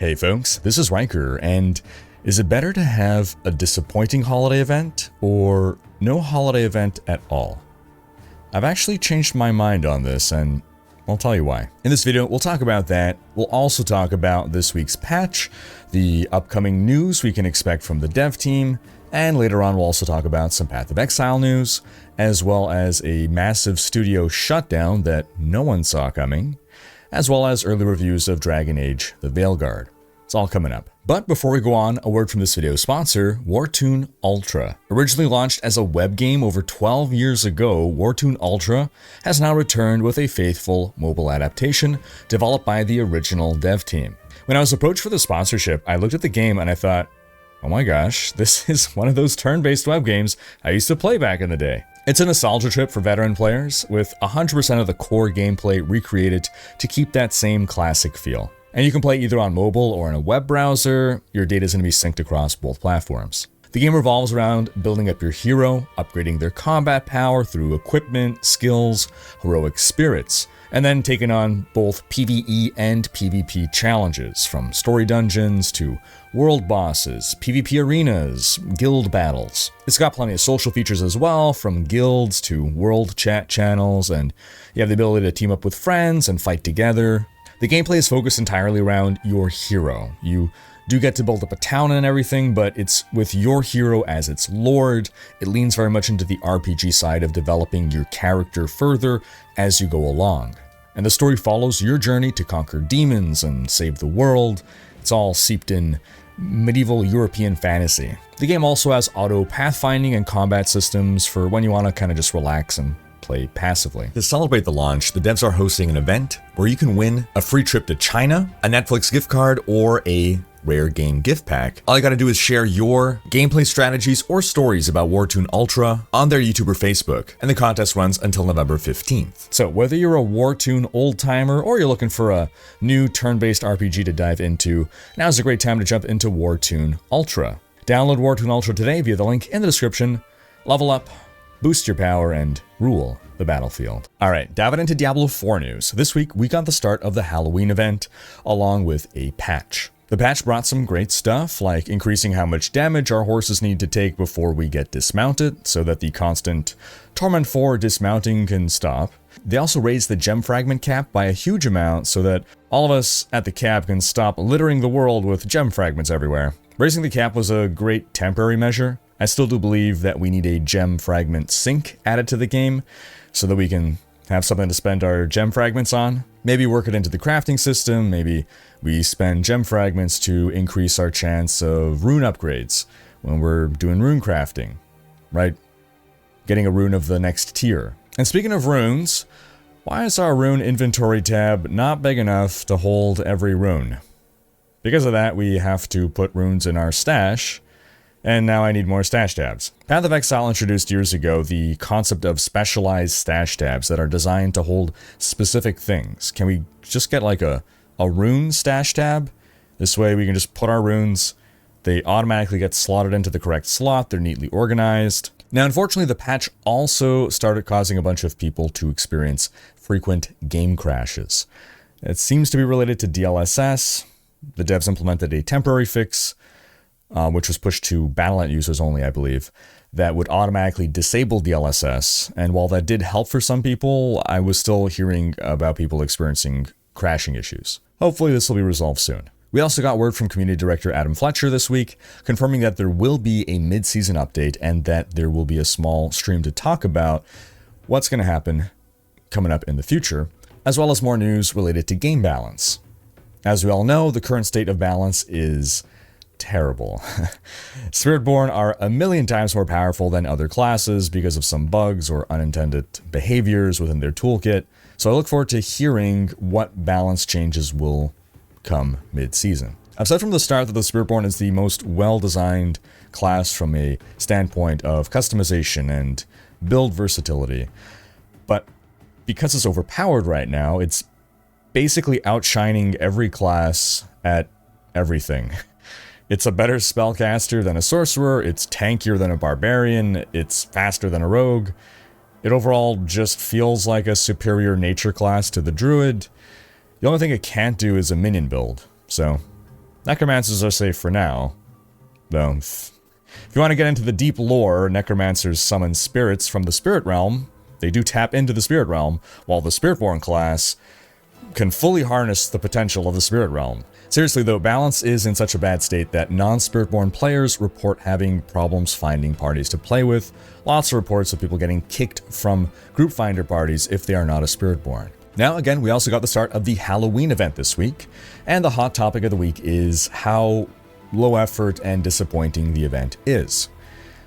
Hey folks, this is Riker, and is it better to have a disappointing holiday event or no holiday event at all? I've actually changed my mind on this, and I'll tell you why. In this video, we'll talk about that. We'll also talk about this week's patch, the upcoming news we can expect from the dev team, and later on we'll also talk about some Path of Exile news, as well as a massive studio shutdown that no one saw coming, as well as early reviews of Dragon Age: The Veilguard. It's all coming up. But before we go on, a word from this video's sponsor, Wartoon Ultra. Originally launched as a web game over 12 years ago, Wartoon Ultra has now returned with a faithful mobile adaptation developed by the original dev team. When I was approached for the sponsorship, I looked at the game and I thought, oh my gosh, this is one of those turn-based web games I used to play back in the day. It's a nostalgia trip for veteran players, with 100% of the core gameplay recreated to keep that same classic feel. And you can play either on mobile or in a web browser. Your data is going to be synced across both platforms. The game revolves around building up your hero, upgrading their combat power through equipment, skills, heroic spirits, and then taking on both PvE and PvP challenges, from story dungeons to world bosses, PvP arenas, guild battles. It's got plenty of social features as well, from guilds to world chat channels, and you have the ability to team up with friends and fight together. The gameplay is focused entirely around your hero. You do get to build up a town and everything, but it's with your hero as its lord. It leans very much into the RPG side of developing your character further as you go along. And the story follows your journey to conquer demons and save the world. It's all seeped in medieval European fantasy. The game also has auto pathfinding and combat systems for when you want to kind of just relax and play passively. To celebrate the launch, the devs are hosting an event where you can win a free trip to China, a Netflix gift card, or a rare game gift pack. All you gotta do is share your gameplay strategies or stories about Wartoon Ultra on their YouTube or Facebook, and the contest runs until November 15th. So whether you're a Wartoon old-timer or you're looking for a new turn-based RPG to dive into, now's a great time to jump into Wartoon Ultra. Download Wartoon Ultra today via the link in the description. Level up, boost your power, and rule the battlefield. Alright, diving into Diablo 4 news. This week, we got the start of the Halloween event, along with a patch. The patch brought some great stuff, like increasing how much damage our horses need to take before we get dismounted, so that the constant Torment 4 dismounting can stop. They also raised the gem fragment cap by a huge amount, so that all of us at the cap can stop littering the world with gem fragments everywhere. Raising the cap was a great temporary measure. I still do believe that we need a gem fragment sink added to the game, so that we can have something to spend our gem fragments on. Maybe work it into the crafting system, maybe we spend gem fragments to increase our chance of rune upgrades when we're doing rune crafting, right? Getting a rune of the next tier. And speaking of runes, why is our rune inventory tab not big enough to hold every rune? Because of that, we have to put runes in our stash, and now I need more stash tabs. Path of Exile introduced years ago the concept of specialized stash tabs that are designed to hold specific things. Can we just get like a rune stash tab? This way we can just put our runes, they automatically get slotted into the correct slot, they're neatly organized. Now, unfortunately, the patch also started causing a bunch of people to experience frequent game crashes. It seems to be related to DLSS. The devs implemented a temporary fix, which was pushed to Battle.net users only, I believe, that would automatically disable DLSS. And while that did help for some people, I was still hearing about people experiencing crashing issues. Hopefully this will be resolved soon. We also got word from Community Director Adam Fletcher this week, confirming that there will be a mid-season update and that there will be a small stream to talk about what's going to happen coming up in the future, as well as more news related to game balance. As we all know, the current state of balance is terrible. Spiritborn are a million times more powerful than other classes because of some bugs or unintended behaviors within their toolkit, so I look forward to hearing what balance changes will come mid-season. I've said from the start that the Spiritborn is the most well-designed class from a standpoint of customization and build versatility, but because it's overpowered right now, it's basically outshining every class at everything. It's a better spellcaster than a sorcerer, it's tankier than a barbarian, it's faster than a rogue. It overall just feels like a superior nature class to the druid. The only thing it can't do is a minion build, so Necromancers are safe for now, though. If you want to get into the deep lore, necromancers summon spirits from the spirit realm. They do tap into the spirit realm, while the Spiritborn class can fully harness the potential of the spirit realm. Seriously though, balance is in such a bad state that non-Spiritborn players report having problems finding parties to play with. Lots of reports of people getting kicked from group finder parties if they are not a Spiritborn. Now again, we also got the start of the Halloween event this week, and the hot topic of the week is how low effort and disappointing the event is.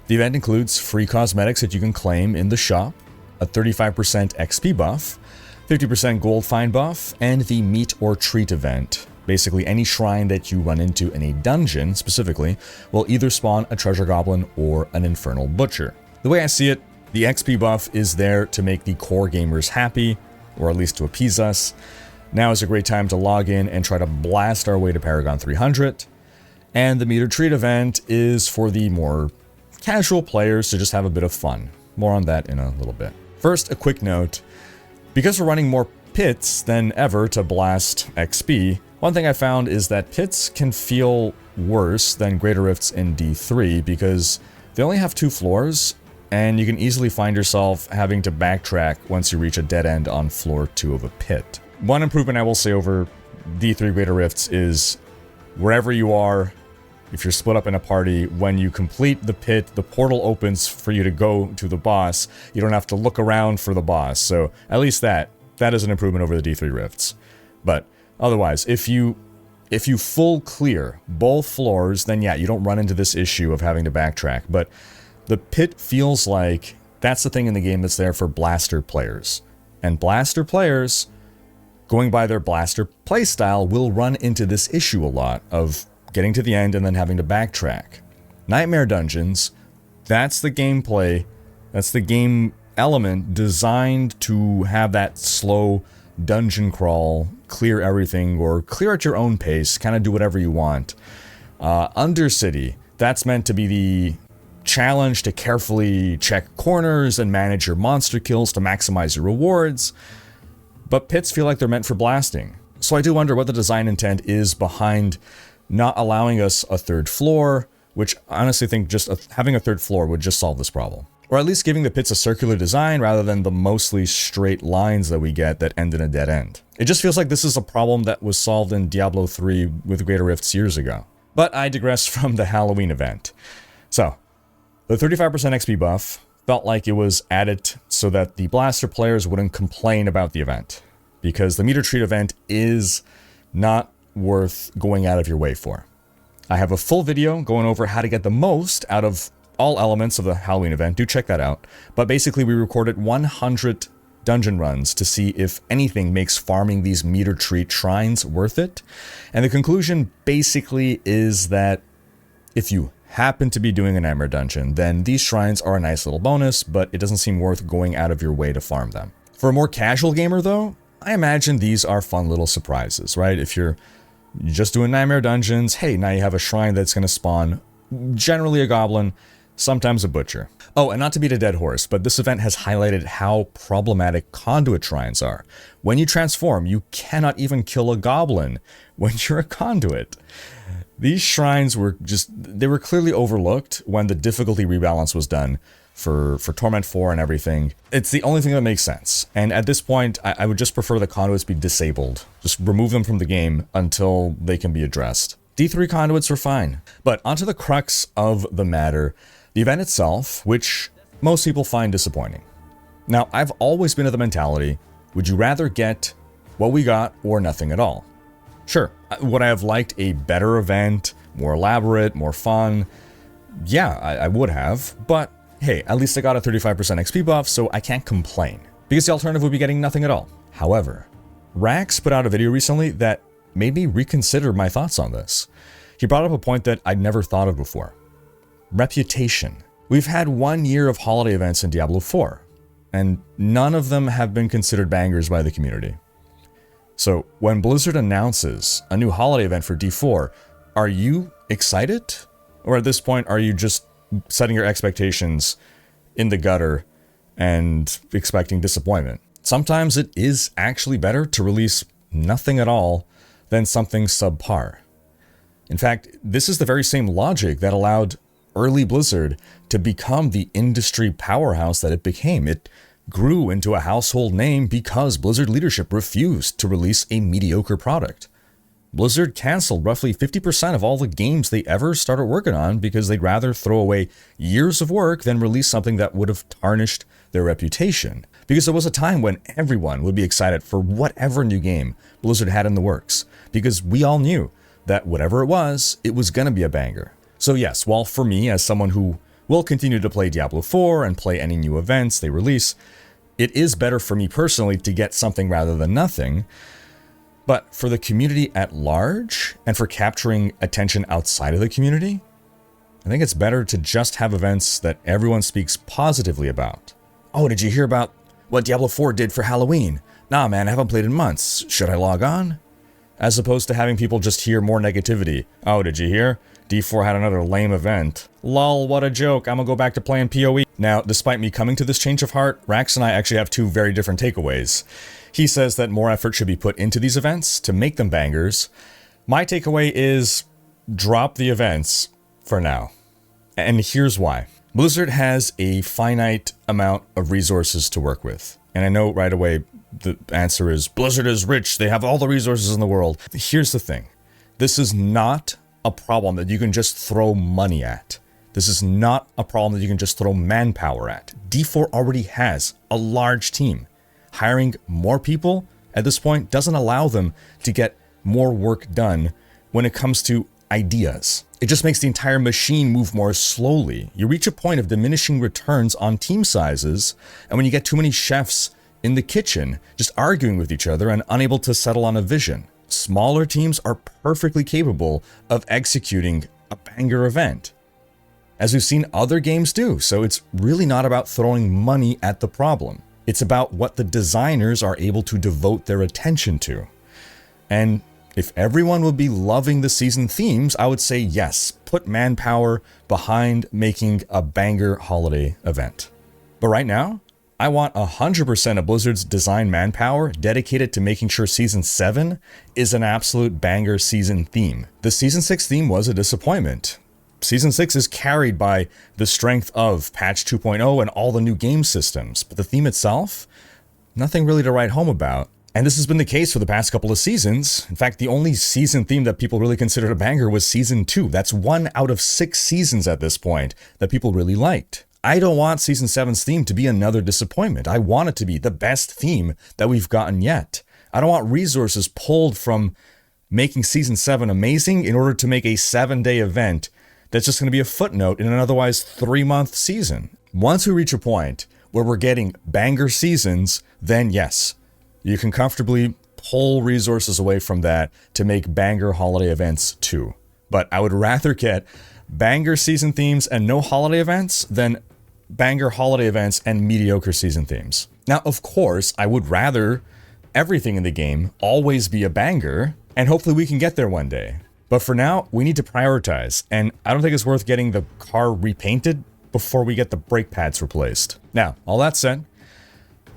The event includes free cosmetics that you can claim in the shop, a 35% XP buff, 50% gold find buff, and the meet or treat event. Basically, any shrine that you run into in a dungeon, specifically, will either spawn a treasure goblin or an infernal butcher. The way I see it, the XP buff is there to make the core gamers happy, or at least to appease us. Now is a great time to log in and try to blast our way to Paragon 300. And the meet or treat event is for the more casual players to just have a bit of fun. More on that in a little bit. First, a quick note. Because we're running more pits than ever to blast XP, one thing I found is that pits can feel worse than Greater Rifts in D3 because they only have 2 floors, and you can easily find yourself having to backtrack once you reach a dead end on floor 2 of a pit. One improvement I will say over D3 Greater Rifts is wherever you are, if you're split up in a party, when you complete the pit, the portal opens for you to go to the boss. You don't have to look around for the boss. So at least that is an improvement over the D3 Rifts. But otherwise, if you full clear both floors, then yeah, you don't run into this issue of having to backtrack. But the pit feels like that's the thing in the game that's there for blaster players. And blaster players, going by their blaster playstyle, will run into this issue a lot of getting to the end and then having to backtrack. Nightmare dungeons, that's the gameplay, that's the game element designed to have that slow dungeon crawl, clear everything, or clear at your own pace, kind of do whatever you want. Undercity, that's meant to be the challenge to carefully check corners and manage your monster kills to maximize your rewards. But pits feel like they're meant for blasting. So I do wonder what the design intent is behind not allowing us a third floor, which I honestly think just having a third floor would just solve this problem. Or at least giving the pits a circular design rather than the mostly straight lines that we get that end in a dead end. It just feels like this is a problem that was solved in Diablo 3 with Greater Rifts years ago. But I digress from the Halloween event. So, the 35% XP buff felt like it was added so that the blaster players wouldn't complain about the event, because the meet or treat event is not worth going out of your way for. I have a full video going over how to get the most out of all elements of the Halloween event. Do check that out. But basically, we recorded 100 dungeon runs to see if anything makes farming these meet or treat shrines worth it. And the conclusion basically is that if you happen to be doing a nightmare dungeon, then these shrines are a nice little bonus, but it doesn't seem worth going out of your way to farm them. For a more casual gamer though, I imagine these are fun little surprises, right? If you're just doing nightmare dungeons, hey, now you have a shrine that's going to spawn generally a goblin, sometimes a butcher. Oh, and not to beat a dead horse, but this event has highlighted how problematic conduit shrines are. When you transform, you cannot even kill a goblin when you're a conduit. These shrines were they were clearly overlooked when the difficulty rebalance was done for Torment 4 and everything. It's the only thing that makes sense. And at this point, I would just prefer the conduits be disabled. Just remove them from the game until they can be addressed. D3 conduits were fine. But onto the crux of the matter, the event itself, which most people find disappointing. Now, I've always been of the mentality, would you rather get what we got or nothing at all? Sure, would I have liked a better event, more elaborate, more fun? Yeah, I would have, but hey, at least I got a 35% XP buff, so I can't complain. Because the alternative would be getting nothing at all. However, Rax put out a video recently that made me reconsider my thoughts on this. He brought up a point that I'd never thought of before. Reputation. We've had 1 year of holiday events in Diablo 4, and none of them have been considered bangers by the community. So when Blizzard announces a new holiday event for D4, are you excited? Or at this point, are you just setting your expectations in the gutter and expecting disappointment? Sometimes it is actually better to release nothing at all than something subpar. In fact, this is the very same logic that allowed early Blizzard to become the industry powerhouse that it became. It grew into a household name because Blizzard leadership refused to release a mediocre product. Blizzard canceled roughly 50% of all the games they ever started working on because they'd rather throw away years of work than release something that would have tarnished their reputation. Because there was a time when everyone would be excited for whatever new game Blizzard had in the works, because we all knew that whatever it was going to be a banger. So yes, while for me, as someone who will continue to play Diablo 4 and play any new events they release, it is better for me personally to get something rather than nothing. But for the community at large, and for capturing attention outside of the community, I think it's better to just have events that everyone speaks positively about. Oh, did you hear about what Diablo 4 did for Halloween? Nah, man, I haven't played in months. Should I log on? As opposed to having people just hear more negativity. Oh, did you hear? D4 had another lame event. Lol, what a joke. I'm gonna go back to playing PoE. Now, despite me coming to this change of heart, Rax and I actually have two very different takeaways. He says that more effort should be put into these events to make them bangers. My takeaway is drop the events for now. And here's why. Blizzard has a finite amount of resources to work with. And I know right away the answer is Blizzard is rich, they have all the resources in the world. Here's the thing. This is not a problem that you can just throw money at. This is not a problem that you can just throw manpower at. D4 already has a large team. Hiring more people at this point doesn't allow them to get more work done when it comes to ideas. It just makes the entire machine move more slowly. You reach a point of diminishing returns on team sizes, and when you get too many chefs in the kitchen just arguing with each other and unable to settle on a vision. Smaller teams are perfectly capable of executing a banger event, as we've seen other games do. So it's really not about throwing money at the problem. It's about what the designers are able to devote their attention to. And if everyone would be loving the season themes, I would say yes, put manpower behind making a banger holiday event. But right now, I want 100% of Blizzard's design manpower dedicated to making sure Season 7 is an absolute banger season theme. The Season 6 theme was a disappointment. Season 6 is carried by the strength of Patch 2.0 and all the new game systems, but the theme itself, nothing really to write home about. And this has been the case for the past couple of seasons. In fact, the only season theme that people really considered a banger was Season 2. That's 1 out of 6 seasons at this point that people really liked. I don't want Season 7's theme to be another disappointment. I want it to be the best theme that we've gotten yet. I don't want resources pulled from making Season 7 amazing in order to make a 7-day event that's just going to be a footnote in an otherwise 3-month season. Once we reach a point where we're getting banger seasons, then yes, you can comfortably pull resources away from that to make banger holiday events too. But I would rather get banger season themes and no holiday events than banger holiday events and mediocre season themes. Now, of course, I would rather everything in the game always be a banger, and hopefully we can get there one day. But for now, we need to prioritize, and I don't think it's worth getting the car repainted before we get the brake pads replaced. Now, all that said,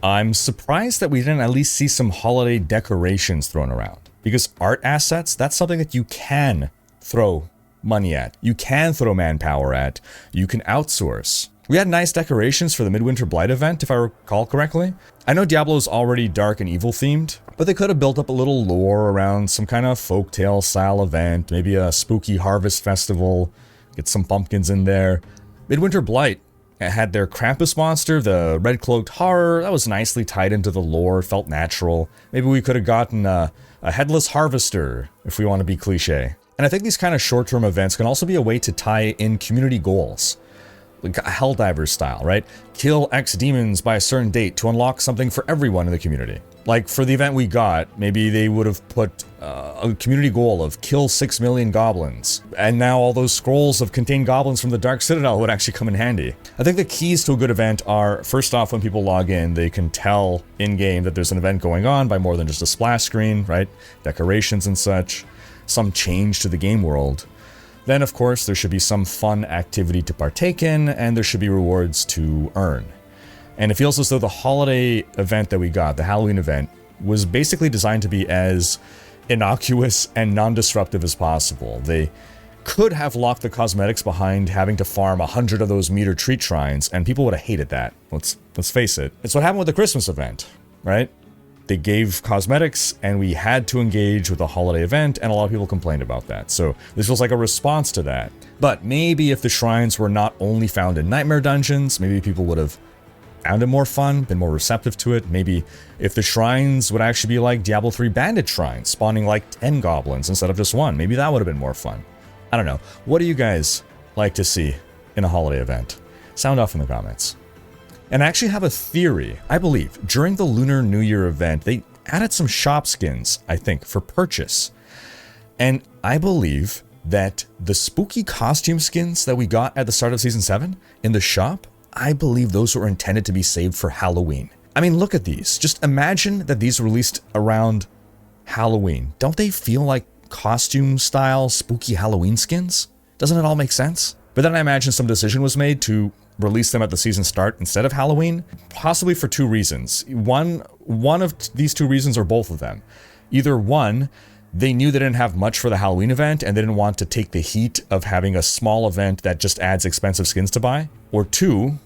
I'm surprised that we didn't at least see some holiday decorations thrown around. Because art assets, that's something that you can throw money at. You can throw manpower at. You can outsource. We had nice decorations for the Midwinter Blight event, if I recall correctly. I know Diablo's already dark and evil themed, but they could have built up a little lore around some kind of folktale style event, maybe a spooky harvest festival, get some pumpkins in there. Midwinter Blight had their Krampus monster, the red-cloaked horror. That was nicely tied into the lore, felt natural. Maybe we could have gotten a headless harvester, if we want to be cliche. And I think these kind of short-term events can also be a way to tie in community goals. Like Helldivers style, right? Kill X demons by a certain date to unlock something for everyone in the community. Like for the event we got, maybe they would have put a community goal of kill 6 million goblins. And now all those scrolls of contained goblins from the Dark Citadel would actually come in handy. I think the keys to a good event are, first off, when people log in, they can tell in-game that there's an event going on by more than just a splash screen, right? Decorations and such. Some change to the game world. Then, of course, there should be some fun activity to partake in, and there should be rewards to earn. And it feels as though the holiday event that we got, the Halloween event, was basically designed to be as innocuous and non-disruptive as possible. They could have locked the cosmetics behind having to farm 100 of those meter treat shrines, and people would have hated that. Let's face it. It's what happened with the Christmas event, right? They gave cosmetics, and we had to engage with a holiday event, and a lot of people complained about that. So this was like a response to that. But maybe if the shrines were not only found in nightmare dungeons, maybe people would have found it more fun, been more receptive to it. Maybe if the shrines would actually be like Diablo 3 bandit shrines, spawning like 10 goblins instead of just one. Maybe that would have been more fun. I don't know. What do you guys like to see in a holiday event? Sound off in the comments. And I actually have a theory. I believe during the Lunar New Year event, they added some shop skins, I think, for purchase. And I believe that the spooky costume skins that we got at the start of Season 7 in the shop, I believe those were intended to be saved for Halloween. I mean, look at these. Just imagine that these were released around Halloween. Don't they feel like costume style spooky Halloween skins? Doesn't it all make sense? But then I imagine some decision was made to release them at the season start instead of Halloween, possibly for two reasons. One of these two reasons, or both of them. Either one, they knew they didn't have much for the Halloween event and they didn't want to take the heat of having a small event that just adds expensive skins to buy. Or two,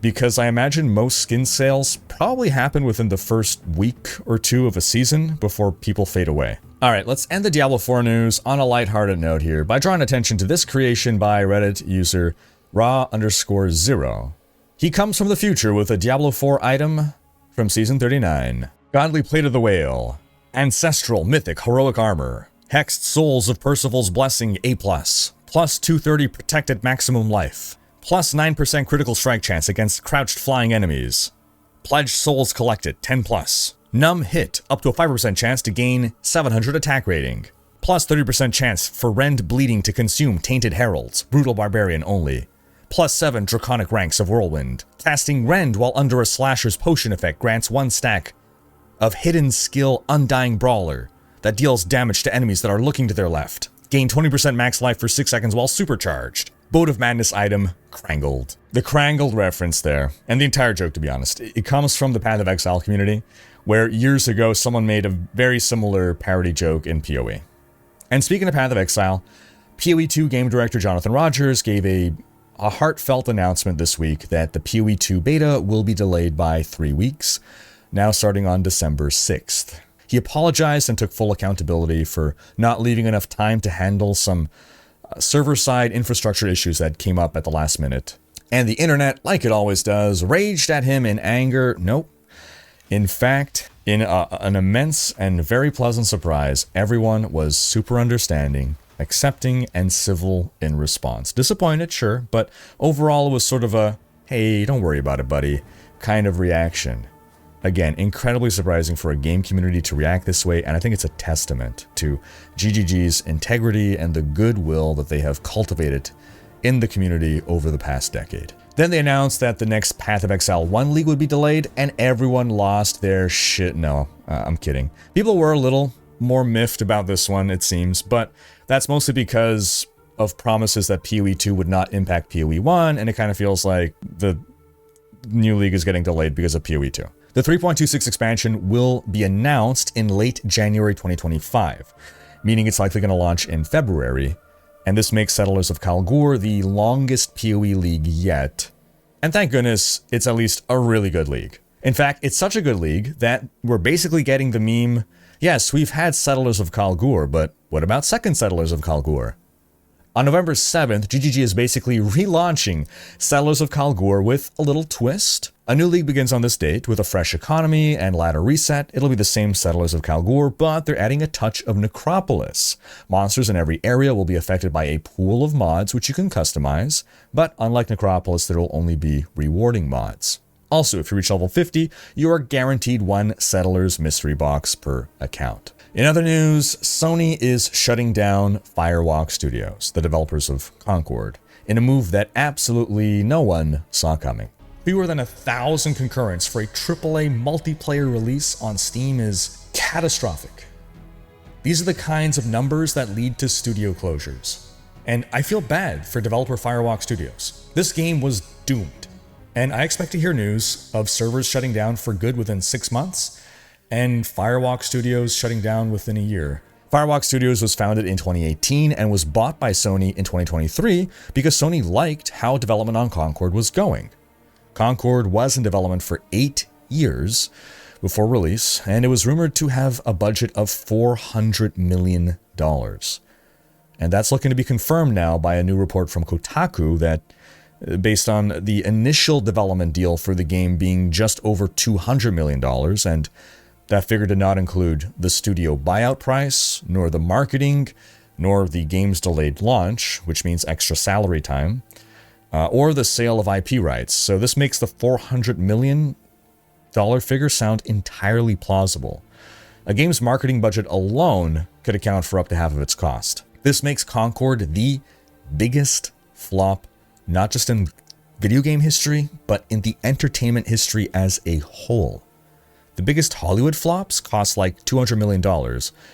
because I imagine most skin sales probably happen within the first week or two of a season before people fade away. Alright, let's end the Diablo 4 news on a lighthearted note here by drawing attention to this creation by Reddit user raw_0. He comes from the future with a Diablo 4 item from Season 39. Godly Plate of the Whale. Ancestral, Mythic, Heroic Armor. Hexed Souls of Percival's Blessing A+. Plus 230 Protected Maximum Life. Plus 9% critical strike chance against crouched flying enemies. Pledged Souls Collected 10+. Numb Hit, up to a 5% chance to gain 700 attack rating. Plus 30% chance for Rend Bleeding to consume Tainted Heralds, Brutal Barbarian only. Plus 7 Draconic Ranks of Whirlwind. Casting Rend while under a Slasher's Potion effect grants 1 stack of Hidden Skill Undying Brawler that deals damage to enemies that are looking to their left. Gain 20% max life for 6 seconds while supercharged. Boat of Madness item, Crangled. The Crangled reference there, and the entire joke to be honest, it comes from the Path of Exile community, where years ago someone made a very similar parody joke in PoE. And speaking of Path of Exile, PoE 2 game director Jonathan Rogers gave a heartfelt announcement this week that the PoE 2 beta will be delayed by 3 weeks, now starting on December 6th. He apologized and took full accountability for not leaving enough time to handle some server-side infrastructure issues that came up at the last minute. And the internet, like it always does, raged at him in anger. Nope. In fact, in an immense and very pleasant surprise, everyone was super understanding, accepting, and civil in response. Disappointed, sure, but overall it was sort of a, hey, don't worry about it, buddy, kind of reaction. Again, incredibly surprising for a game community to react this way, and I think it's a testament to GGG's integrity and the goodwill that they have cultivated in the community over the past decade. Then they announced that the next Path of Exile 1 League would be delayed, and everyone lost their shit. No, I'm kidding. People were a little more miffed about this one, it seems, but that's mostly because of promises that PoE 2 would not impact PoE 1, and it kind of feels like the new league is getting delayed because of PoE 2. The 3.26 expansion will be announced in late January 2025, meaning it's likely going to launch in February, and this makes Settlers of Kalgur the longest PoE league yet. And thank goodness, it's at least a really good league. In fact, it's such a good league that we're basically getting the meme, yes, we've had Settlers of Kalgur, but what about Second Settlers of Kalgur? On November 7th, GGG is basically relaunching Settlers of Kalgur with a little twist. A new league begins on this date with a fresh economy and ladder reset. It'll be the same Settlers of Kalgur, but they're adding a touch of Necropolis. Monsters in every area will be affected by a pool of mods which you can customize, but unlike Necropolis, there will only be rewarding mods. Also, if you reach level 50, you are guaranteed 1 Settlers mystery box per account. In other news, Sony is shutting down Firewalk Studios, the developers of Concord, in a move that absolutely no one saw coming. Fewer than 1,000 concurrents for a AAA multiplayer release on Steam is catastrophic. These are the kinds of numbers that lead to studio closures. And I feel bad for developer Firewalk Studios. This game was doomed. And I expect to hear news of servers shutting down for good within 6 months. And Firewalk Studios shutting down within a year. Firewalk Studios was founded in 2018 and was bought by Sony in 2023 because Sony liked how development on Concord was going. Concord was in development for 8 years before release, and it was rumored to have a budget of $400 million. And that's looking to be confirmed now by a new report from Kotaku that, based on the initial development deal for the game being just over $200 million, and that figure did not include the studio buyout price, nor the marketing, nor the game's delayed launch, which means extra salary time, or the sale of IP rights. So this makes the $400 million figure sound entirely plausible. A game's marketing budget alone could account for up to half of its cost. This makes Concord the biggest flop, not just in video game history, but in the entertainment history as a whole. The biggest Hollywood flops cost like $200 million,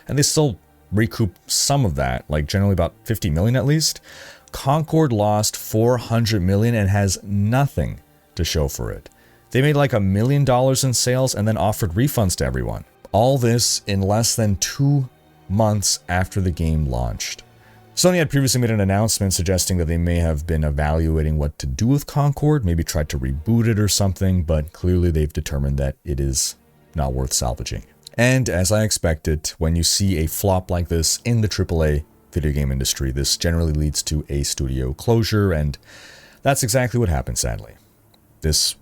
and they still recoup some of that, like generally about $50 million at least. Concord lost $400 million and has nothing to show for it. They made like $1 million in sales and then offered refunds to everyone. All this in less than 2 months after the game launched. Sony had previously made an announcement suggesting that they may have been evaluating what to do with Concord, maybe tried to reboot it or something, but clearly they've determined that it is not worth salvaging. And as I expected, when you see a flop like this in the AAA video game industry, this generally leads to a studio closure, and that's exactly what happened, sadly. This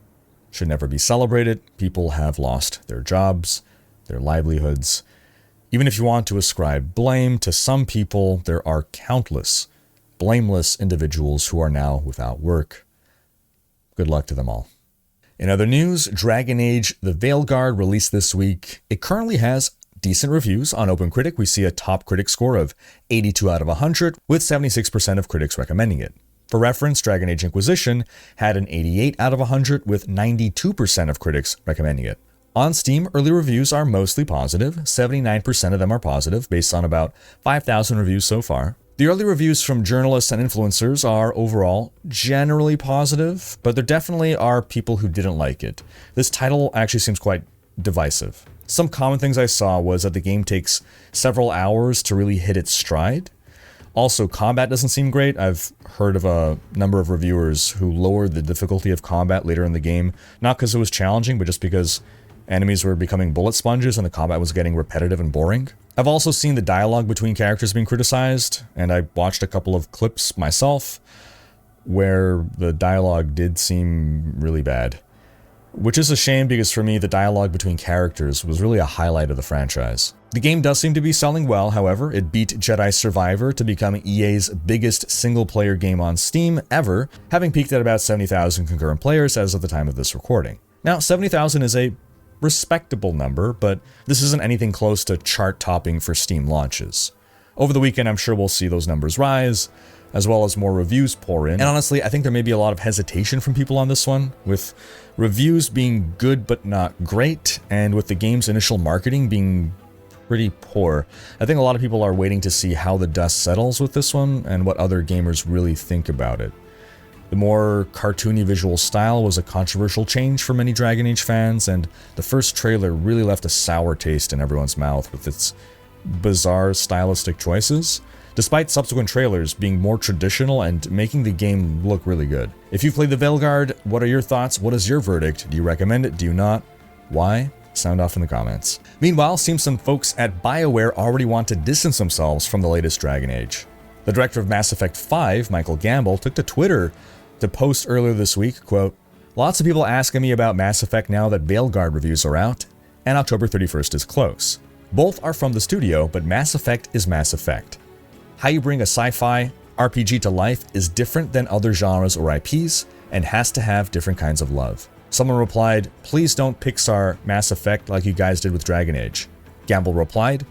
should never be celebrated. People have lost their jobs, their livelihoods. Even if you want to ascribe blame to some people, there are countless blameless individuals who are now without work. Good luck to them all. In other news, Dragon Age The Veilguard released this week. It currently has decent reviews on OpenCritic. We see a top critic score of 82 out of 100, with 76% of critics recommending it. For reference, Dragon Age Inquisition had an 88 out of 100, with 92% of critics recommending it. On Steam, early reviews are mostly positive. 79% of them are positive, based on about 5,000 reviews so far. The early reviews from journalists and influencers are overall generally positive, but there definitely are people who didn't like it. This title actually seems quite divisive. Some common things I saw was that the game takes several hours to really hit its stride. Also, combat doesn't seem great. I've heard of a number of reviewers who lowered the difficulty of combat later in the game, not because it was challenging, but just because enemies were becoming bullet sponges and the combat was getting repetitive and boring. I've also seen the dialogue between characters being criticized, and I watched a couple of clips myself where the dialogue did seem really bad. Which is a shame because for me, the dialogue between characters was really a highlight of the franchise. The game does seem to be selling well, however. It beat Jedi Survivor to become EA's biggest single-player game on Steam ever, having peaked at about 70,000 concurrent players as of the time of this recording. Now, 70,000 is a respectable number, but this isn't anything close to chart-topping for Steam launches. Over the weekend, I'm sure we'll see those numbers rise, as well as more reviews pour in. And honestly, I think there may be a lot of hesitation from people on this one, with reviews being good but not great, and with the game's initial marketing being pretty poor. I think a lot of people are waiting to see how the dust settles with this one, and what other gamers really think about it. The more cartoony visual style was a controversial change for many Dragon Age fans, and the first trailer really left a sour taste in everyone's mouth with its bizarre stylistic choices, despite subsequent trailers being more traditional and making the game look really good. If you've played The Veilguard, what are your thoughts? What is your verdict? Do you recommend it? Do you not? Why? Sound off in the comments. Meanwhile, seems some folks at BioWare already want to distance themselves from the latest Dragon Age. The director of Mass Effect 5, Michael Gamble, took to Twitter to post earlier this week, quote, "Lots of people asking me about Mass Effect now that Veilguard reviews are out, and October 31st is close. Both are from the studio, but Mass Effect is Mass Effect. How you bring a sci-fi RPG to life is different than other genres or IPs, and has to have different kinds of love." Someone replied, "Please don't Pixar Mass Effect like you guys did with Dragon Age." Gamble replied,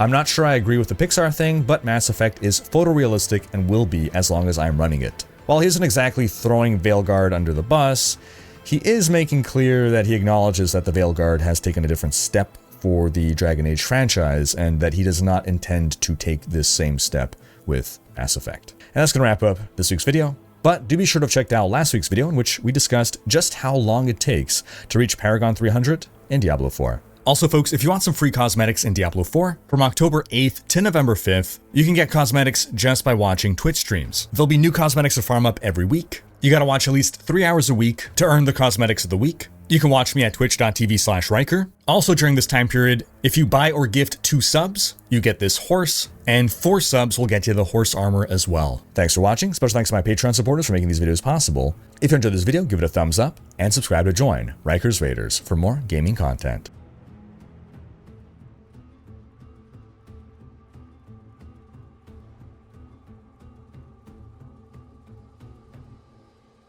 "I'm not sure I agree with the Pixar thing, but Mass Effect is photorealistic and will be as long as I'm running it." While he isn't exactly throwing Veilguard under the bus, he is making clear that he acknowledges that the Veilguard has taken a different step for the Dragon Age franchise, and that he does not intend to take this same step with Mass Effect. And that's going to wrap up this week's video, but do be sure to have checked out last week's video in which we discussed just how long it takes to reach Paragon 300 in Diablo 4. Also, folks, if you want some free cosmetics in Diablo 4, from October 8th to November 5th, you can get cosmetics just by watching Twitch streams. There'll be new cosmetics to farm up every week. You gotta watch at least 3 hours a week to earn the cosmetics of the week. You can watch me at twitch.tv/Riker. Also during this time period, if you buy or gift 2 subs, you get this horse, and 4 subs will get you the horse armor as well. Thanks for watching. Special thanks to my Patreon supporters for making these videos possible. If you enjoyed this video, give it a thumbs up and subscribe to join Riker's Raiders for more gaming content.